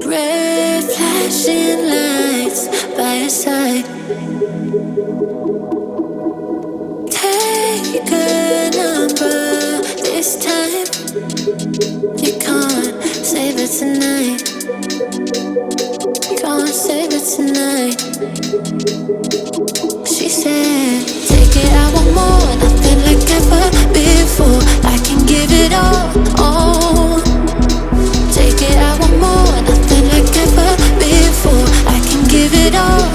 Red flashing lights by your side. Take a number this time. You can't save it tonight. Can't save it tonight. She said, take it, I want more. Nothing like ever before. I can give it all. Take it, I want more. Nothing like ever before. I can give it all.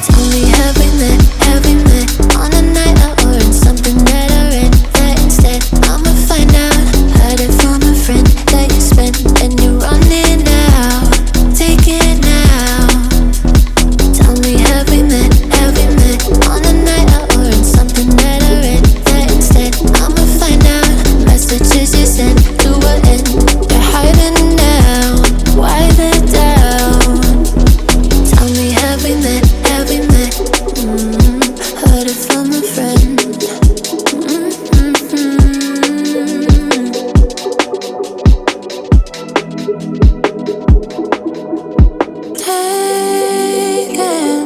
Tell me, have we met? Have we met on a night out or in something that I read? That instead, I'ma find out. Heard it from a friend that you spent and you're running out. Take it now. Tell me, have we met? Have we met on a night out or in something that I read? That instead, I'ma find out. Messages you sent to an end. You're hiding now. Why the doubt? Tell me, have we met? Have we met? Heard it from a friend. Taking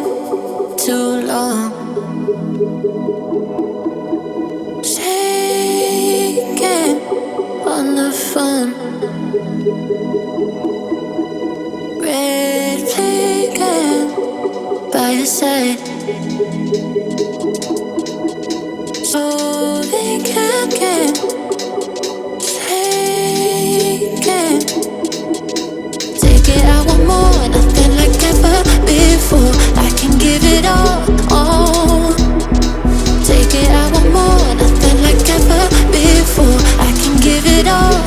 too long. Shaking on the phone. Red flagging by your side. So they can't get taken. Take it, I want more. Nothing like ever before. I can give it all. Take it, I want more. Nothing like ever before. I can give it all.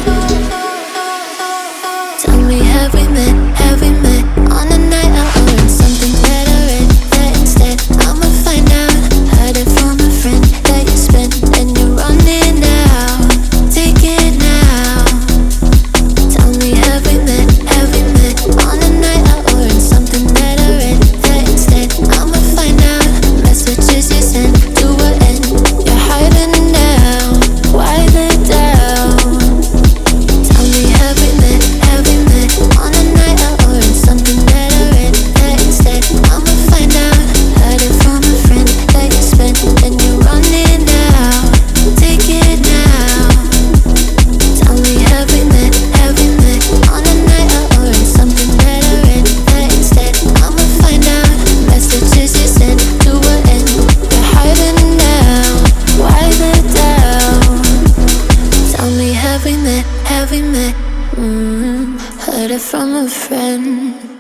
Tell me, have we met? Have we met on a night out or in something that I read? That instead, I'ma find out. Heard it from a friend that you spent and you're running out. Take it now. Tell me, have we met? Have we met on a night out or in something that I read? That instead, I'ma find out. Messages you sent to an end. You're hiding now. Why the doubt? Tell me, have we met? Have we met on a night out or in something that I read? That instead, I'ma find out. Heard it from a friend that you spent and you're running out. Take it now. Tell me, have we met? Have we met on a night out or in something that I read? That instead, I'ma find out. Messages you sent to an end. You're hiding now. Why the doubt? Tell me, have we met? Have we met? Heard it from a friend.